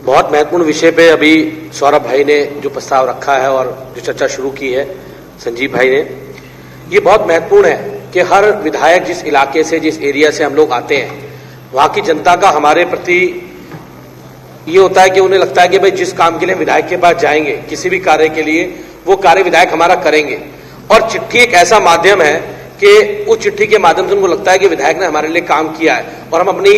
बहुत महत्वपूर्ण विषय पे अभी सौरभ भाई ने जो प्रस्ताव रखा है और जो चर्चा शुरू की है संजीव भाई ने, ये बहुत महत्वपूर्ण है कि हर विधायक जिस इलाके से, जिस एरिया से हम लोग आते हैं, वहां की जनता का हमारे प्रति ये होता है कि उन्हें लगता है कि भाई जिस काम के लिए विधायक के पास जाएंगे, किसी भी कार्य के लिए, वो कार्य विधायक हमारा करेंगे। और चिट्ठी एक ऐसा माध्यम है कि उस चिट्ठी के माध्यम से उनको लगता है कि विधायक ने हमारे लिए काम किया है और हम अपनी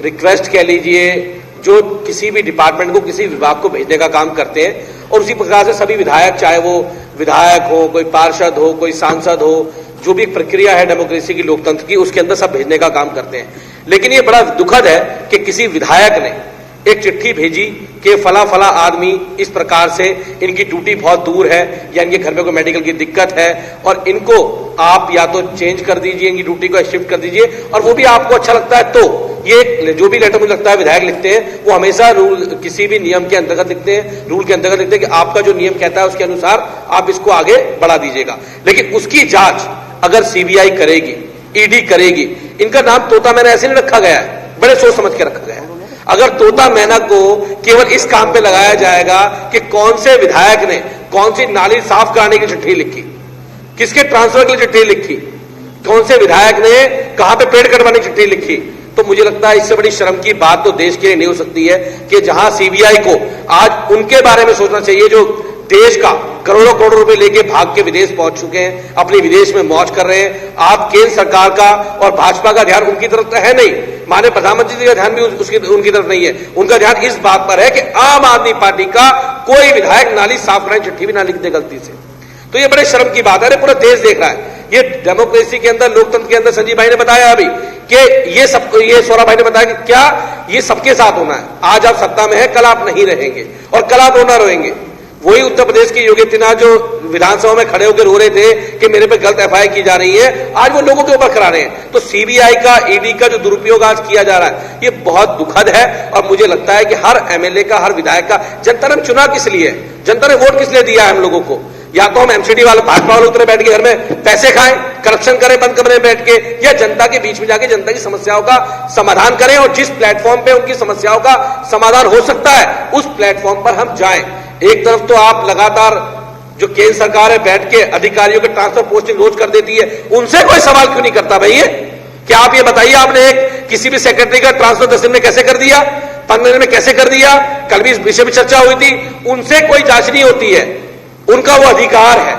रिक्वेस्ट कह लीजिए जो किसी भी डिपार्टमेंट को, किसी विभाग को भेजने का काम करते हैं। और उसी प्रकार से सभी विधायक, चाहे वो विधायक हो, कोई पार्षद हो, कोई सांसद हो, जो भी प्रक्रिया है डेमोक्रेसी की, लोकतंत्र की, उसके अंदर सब भेजने का काम करते हैं। लेकिन ये बड़ा दुखद है कि किसी विधायक ने एक चिट्ठी भेजी कि फला फला आदमी इस प्रकार से, इनकी ड्यूटी बहुत दूर है या इनके घर में कोई मेडिकल की दिक्कत है और इनको आप या तो चेंज कर दीजिए, इनकी ड्यूटी को शिफ्ट कर दीजिए, और वो भी आपको अच्छा लगता है। तो ये जो भी लेटर मुझे लगता है विधायक लिखते हैं वो हमेशा रूल, किसी भी नियम के अंतर्गत लिखते हैं, रूल के अंतर्गत लिखते हैं कि आपका जो नियम कहता है उसके अनुसार आप इसको आगे बढ़ा दीजिएगा। लेकिन उसकी जांच अगर सीबीआई करेगी, ईडी करेगी, इनका नाम तोता मैना ऐसे नहीं रखा गया है, बड़े सोच समझ के रखा गया है। अगर तोता मैना को केवल इस काम पे लगाया जाएगा कि कौन से विधायक ने कौन सी नाली साफ कराने की चिट्ठी लिखी, किसके ट्रांसफर की चिट्ठी लिखी, कौन से विधायक ने कहां पे पेड़ कटवाने की चिट्ठी लिखी, तो मुझे लगता है इससे बड़ी शर्म की बात तो देश के लिए नहीं हो सकती है कि जहां सीबीआई को आज उनके बारे में सोचना चाहिए जो देश का करोड़ों करोड़ों रुपए लेके भाग के विदेश पहुंच चुके हैं, अपनी विदेश में मौज कर रहे हैं। आप केंद्र सरकार का और भाजपा का ध्यान उनकी तरफ तो है नहीं, माननीय प्रधानमंत्री जी का ध्यान भी उनकी तरफ नहीं है। उनका ध्यान इस बात पर है कि आम आदमी पार्टी का कोई विधायक नाली साफ कराने चिट्ठी भी ना लिख दे गलती से। तो ये बड़े शर्म की बात है, पूरा देश देख रहा है। ये डेमोक्रेसी के अंदर, लोकतंत्र के अंदर, संजीव भाई ने बताया अभी कि ये सौरभ भाई ने बताया कि क्या ये सबके साथ होना है। आज आप सत्ता में है, कल आप नहीं रहेंगे और कल आप रोना रोएंगे। वही उत्तर प्रदेश के योगी आदित्यनाथ जो विधानसभा में खड़े होकर रो रहे थे कि मेरे पे गलत एफआईआर की जा रही है, आज वो लोगों के ऊपर करा रहे हैं। तो सीबीआई का, ईडी का जो दुरुपयोग आज किया जा रहा है, ये बहुत दुखद है। और मुझे लगता है कि हर एमएलए का, हर विधायक का, जनता ने चुना किस लिए है, जनता ने वोट किस लिए दिया है हम लोगों को? या तो हम एमसीडी वाले, भाजपा वाले उतरे बैठ के घर में पैसे खाएं, करप्शन करें बंद कमरे में बैठ के, या जनता के बीच में जाके जनता की समस्याओं का समाधान करें और जिस प्लेटफॉर्म पे उनकी समस्याओं का समाधान हो सकता है उस प्लेटफॉर्म पर हम जाएं। एक तरफ तो आप लगातार जो केंद्र सरकार है बैठ के अधिकारियों के ट्रांसफर पोस्टिंग रोज कर देती है, उनसे कोई सवाल क्यों नहीं करता भैया? क्या आप ये बताइए, आपने एक किसी भी सेक्रेटरी का ट्रांसफर 10 दिन में कैसे कर दिया, 15 दिन में कैसे कर दिया? कल भी इस विषय में चर्चा हुई थी। उनसे कोई जांच नहीं होती है, उनका वो अधिकार है।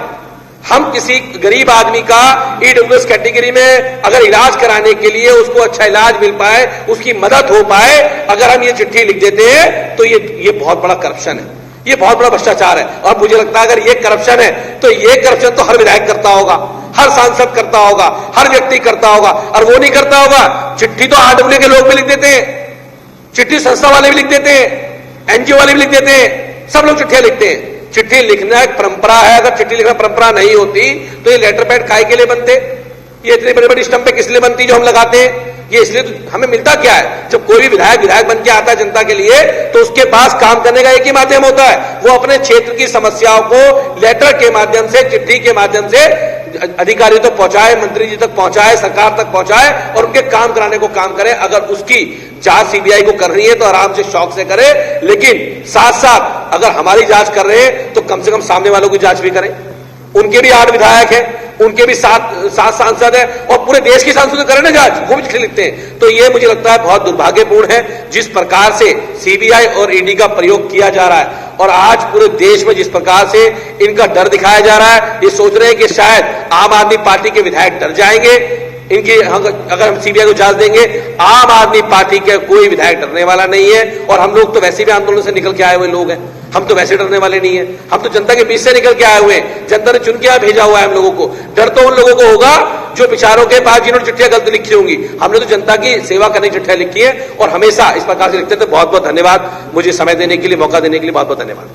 हम किसी गरीब आदमी का ईडब्ल्यूएस कैटेगरी में अगर इलाज कराने के लिए उसको अच्छा इलाज मिल पाए, उसकी मदद हो पाए, अगर हम ये चिट्ठी लिख देते हैं तो ये बहुत बड़ा करप्शन है, ये बहुत बड़ा भ्रष्टाचार है। और मुझे लगता है अगर ये करप्शन है तो ये करप्शन तो हर विधायक करता होगा, हर सांसद करता होगा, हर व्यक्ति करता होगा। और वो नहीं करता होगा, चिट्ठी तो आरडब्ल्यू के लोग भी लिख देते हैं, चिट्ठी संस्था वाले भी लिख देते हैं, एनजीओ वाले भी लिख देते हैं, सब लोग चिट्ठियां लिखते हैं। चिट्ठी लिखना एक परंपरा है, अगर चिट्ठी लिखना परंपरा नहीं होती तो ये लेटर पैड काहे के लिए बनते? ये इतनी बड़ी बड़ी स्टंप पे किस लिए बनती जो हम लगाते हैं? ये इसलिए तो हमें मिलता क्या है, जब कोई भी विधायक बन के आता है जनता के लिए तो उसके पास काम करने का एक ही माध्यम होता है, वो अपने क्षेत्र की समस्याओं को लेटर के माध्यम से, चिट्ठी के माध्यम से अधिकारी तक पहुंचाए, मंत्री जी तक पहुंचाए, सरकार तक पहुंचाए और उनके काम कराने को काम करे। अगर उसकी जांच सीबीआई को कर रही है तो आराम से शौक से करे, लेकिन साथ साथ अगर हमारी जांच कर रहे हैं तो कम से कम सामने वालों की जांच भी करें। उनके भी 8 विधायक हैं, उनके भी 7 सांसद हैं और पूरे देश की सांसद करें ना जांच, वो भी चिट्ठी लिखते हैं। तो ये मुझे लगता है बहुत दुर्भाग्यपूर्ण है जिस प्रकार से सीबीआई और ईडी का प्रयोग किया जा रहा है। और आज पूरे देश में जिस प्रकार से इनका डर दिखाया जा रहा है, ये सोच रहे हैं कि शायद आम आदमी पार्टी के विधायक डर जाएंगे इनकी, अगर हम सीबीआई को जांच देंगे। आम आदमी पार्टी के कोई विधायक डरने वाला नहीं है और हम लोग तो वैसे भी आंदोलन से निकल के आए हुए लोग हैं, हम तो वैसे डरने वाले नहीं है। हम तो जनता के बीच से निकल के आए हुए हैं, जनता ने चुन के यहाँ भेजा हुआ है हम लोगों को। डर तो उन लोगों को होगा जो विचारों के पास जिन्होंने चिट्ठियां गलत लिखी होंगी। हमने तो जनता की सेवा करने की चिट्ठियां लिखी है और हमेशा इस प्रकार से लिखते थे। बहुत बहुत धन्यवाद, मुझे समय देने के लिए, मौका देने के लिए बहुत बहुत धन्यवाद।